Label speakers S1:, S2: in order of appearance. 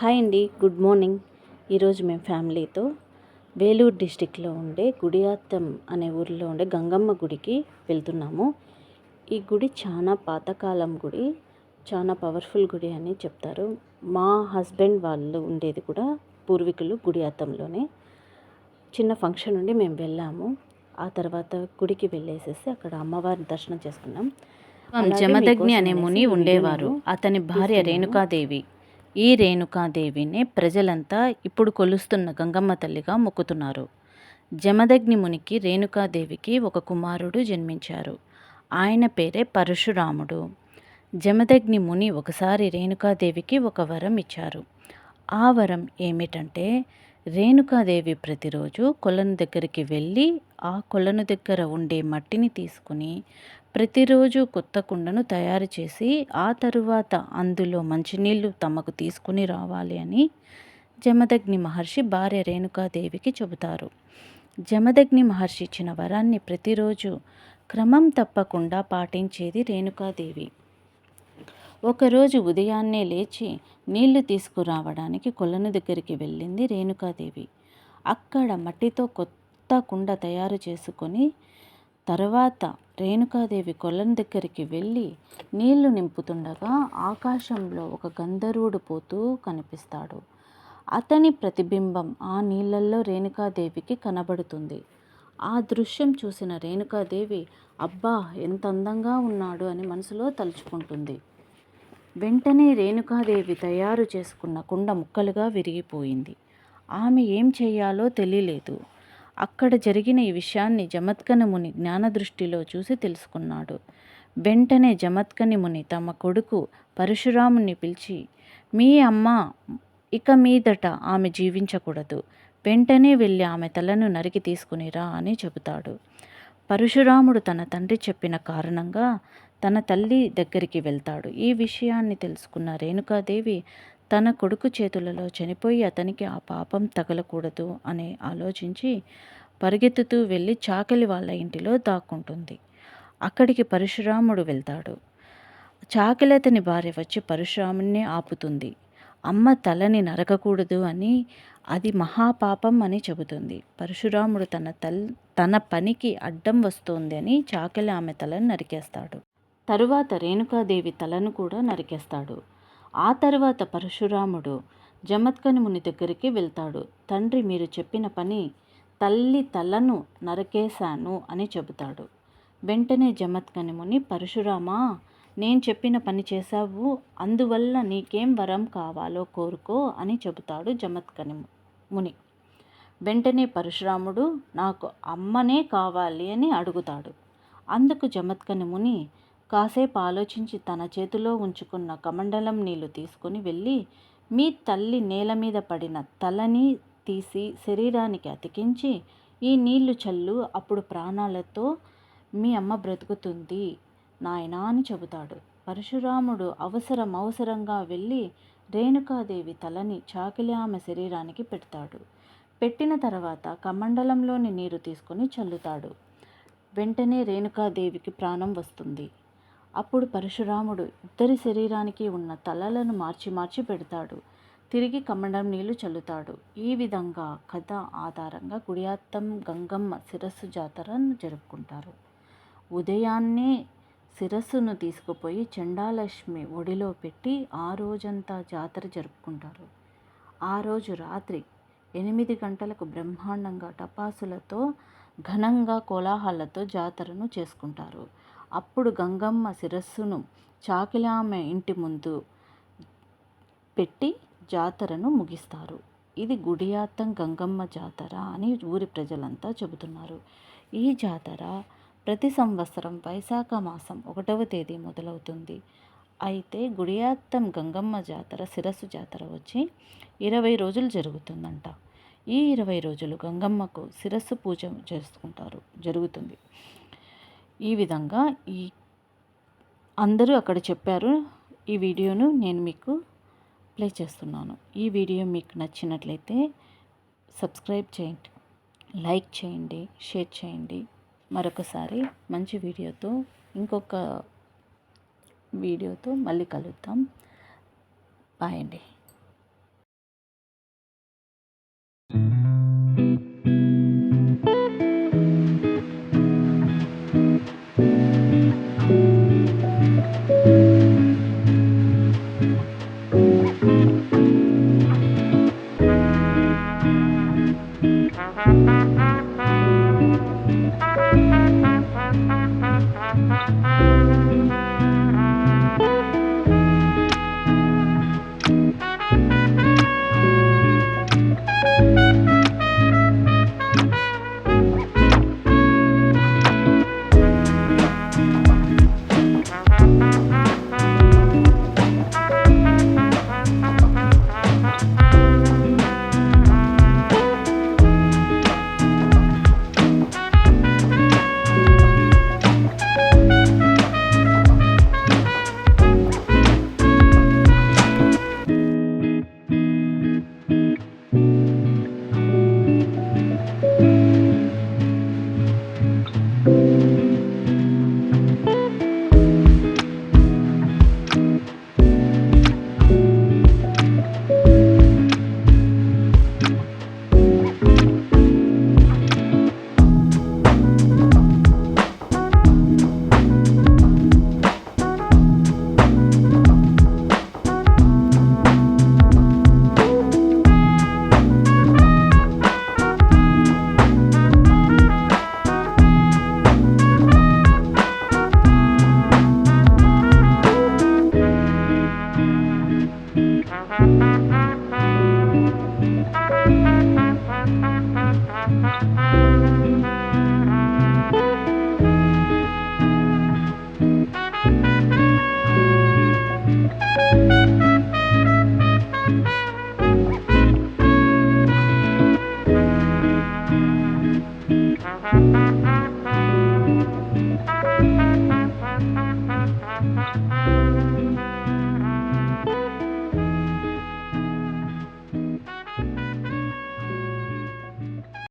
S1: Hi అండి, good morning. ఈరోజు మేము ఫ్యామిలీతో వేలూరు డిస్టిక్లో ఉండే గుడియాత్తం అనే ఊరిలో ఉండే గంగమ్మ గుడికి వెళ్తున్నాము. ఈ గుడి చాలా పాతకాలం గుడి, చాలా పవర్ఫుల్ గుడి అని చెప్తారు. మా హస్బెండ్ వాళ్ళు ఉండేది కూడా పూర్వీకులు గుడియాత్తంలోనే. చిన్న ఫంక్షన్ నుండి మేము వెళ్ళాము. ఆ తర్వాత గుడికి వెళ్ళేసేసి అక్కడ అమ్మవారిని దర్శనం చేసుకున్నాం.
S2: జమదగ్ని అనే ముని ఉండేవారు. అతని భార్య రేణుకాదేవి. ఈ రేణుకాదేవిని ప్రజలంతా ఇప్పుడు కొలుస్తున్న గంగమ్మ తల్లిగా మొక్కుతున్నారు. జమదగ్ని మునికి రేణుకాదేవికి ఒక కుమారుడు జన్మించారు. ఆయన పేరే పరశురాముడు. జమదగ్ని ముని ఒకసారి రేణుకాదేవికి ఒక వరం ఇచ్చారు. ఆ వరం ఏమిటంటే, రేణుకాదేవి ప్రతిరోజు కొలను దగ్గరికి వెళ్ళి ఆ కొలను దగ్గర ఉండే మట్టిని తీసుకుని ప్రతిరోజు కొత్త కుండను తయారు చేసి ఆ తరువాత అందులో మంచినీళ్ళు తమకు తీసుకుని రావాలి అని జమదగ్ని మహర్షి భార్య రేణుకాదేవికి చెబుతారు. జమదగ్ని మహర్షి ఇచ్చిన వరాన్ని ప్రతిరోజు క్రమం తప్పకుండా పాటించేది రేణుకాదేవి. ఒకరోజు ఉదయాన్నే లేచి నీళ్లు తీసుకురావడానికి కొలను దగ్గరికి వెళ్ళింది రేణుకాదేవి. అక్కడ మట్టితో కొత్త కుండ తయారు చేసుకొని తర్వాత రేణుకాదేవి కొలను దగ్గరికి వెళ్ళి నీళ్లు నింపుతుండగా ఆకాశంలో ఒక గంధర్వుడు పోతూ కనిపిస్తాడు. అతని ప్రతిబింబం ఆ నీళ్లలో రేణుకాదేవికి కనబడుతుంది. ఆ దృశ్యం చూసిన రేణుకాదేవి, అబ్బా ఎంత అందంగా ఉన్నాడు అని మనసులో తలుచుకుంటుంది. వెంటనే రేణుకాదేవి తయారు చేసుకున్న కుండ ముక్కలుగా విరిగిపోయింది. ఆమె ఏం చేయాలో తెలియలేదు. అక్కడ జరిగిన ఈ విషయాన్ని జమత్కని ముని జ్ఞానదృష్టిలో చూసి తెలుసుకున్నాడు. వెంటనే జమత్కని ముని తమ కొడుకు పరశురాముని పిలిచి, మీ అమ్మ ఇక మీదట ఆమె జీవించకూడదు, వెంటనే వెళ్ళి ఆమె తలను నరికి తీసుకునిరా అని చెబుతాడు. పరశురాముడు తన తండ్రి చెప్పిన కారణంగా తన తల్లి దగ్గరికి వెళ్తాడు. ఈ విషయాన్ని తెలుసుకున్న రేణుకాదేవి తన కొడుకు చేతులలో చనిపోయి అతనికి ఆ పాపం తగలకూడదు అని ఆలోచించి పరిగెత్తుతూ వెళ్ళి చాకలి వాళ్ళ ఇంటిలో దాక్కుంటుంది. అక్కడికి పరశురాముడు వెళ్తాడు. చాకలి అతని భార్య వచ్చి పరశురాముడిని ఆపుతుంది. అమ్మ తలని నరకకూడదు అని, అది మహాపాపం అని చెబుతుంది. పరశురాముడు తన పనికి అడ్డం వస్తోంది అని చాకలి ఆమె తలను నరికేస్తాడు. తరువాత రేణుకాదేవి తలను కూడా నరికేస్తాడు. ఆ తరువాత పరశురాముడు జమత్కని ముని దగ్గరికి వెళ్తాడు. తండ్రి, మీరు చెప్పిన పని, తల్లి తలను నరకేశాను అని చెబుతాడు. వెంటనే జమత్కని ముని, పరశురామా, నేను చెప్పిన పని చేశావు, అందువల్ల నీకేం వరం కావాలో కోరుకో అని చెబుతాడు జమత్కని ముని. వెంటనే పరశురాముడు, నాకు అమ్మనే కావాలి అని అడుగుతాడు. అందుకు జమత్కని ముని కాసేపు ఆలోచించి తన చేతిలో ఉంచుకున్న కమండలం నీళ్లు తీసుకుని వెళ్ళి, మీ తల్లి నేల మీద పడిన తలని తీసి శరీరానికి అతికించి ఈ నీళ్లు చల్లు, అప్పుడు ప్రాణాలతో మీ అమ్మ బ్రతుకుతుంది నాయనా అని చెబుతాడు. పరశురాముడు అవసరంగా వెళ్ళి రేణుకాదేవి తలని చాకిలి ఆమె శరీరానికి పెడతాడు. పెట్టిన తర్వాత కమండలంలోని నీరు తీసుకుని చల్లుతాడు. వెంటనే రేణుకాదేవికి ప్రాణం వస్తుంది. అప్పుడు పరశురాముడు ఇద్దరి శరీరానికి ఉన్న తలలను మార్చి పెడతాడు. తిరిగి కమండం నీళ్లు చల్లుతాడు. ఈ విధంగా కథ ఆధారంగా గుడియాత్తం గంగమ్మ శిరస్సు జాతరను జరుపుకుంటారు. ఉదయాన్నే శిరస్సును తీసుకుపోయి చండాలక్ష్మి ఒడిలో పెట్టి ఆ రోజంతా జాతర జరుపుకుంటారు. ఆ రోజు రాత్రి 8 గంటలకు బ్రహ్మాండంగా టపాసులతో ఘనంగా కోలాహలతో జాతరను చేసుకుంటారు. అప్పుడు గంగమ్మ శిరస్సును చాకిలి ఆమె ఇంటి ముందు పెట్టి జాతరను ముగిస్తారు. ఇది గుడియాత్తం గంగమ్మ జాతర అని ఊరి ప్రజలంతా చెబుతున్నారు. ఈ జాతర ప్రతి సంవత్సరం వైశాఖ మాసం 1వ తేదీ మొదలవుతుంది. అయితే గుడియాత్తం గంగమ్మ జాతర శిరస్సు జాతర వచ్చి 20 రోజులు జరుగుతుందంట. ఈ 20 రోజులు గంగమ్మకు శిరస్సు పూజ జరుగుతుంది. ఈ విధంగా అందరూ అక్కడ చెప్పారు. ఈ వీడియోను నేను మీకు ప్లే చేస్తున్నాను. ఈ వీడియో మీకు నచ్చినట్లయితే సబ్స్క్రైబ్ చేయండి, లైక్ చేయండి, షేర్ చేయండి. మరొకసారి మంచి వీడియోతో ఇంకొక వీడియోతో మళ్ళీ కలుద్దాం. బాయ్ అండి.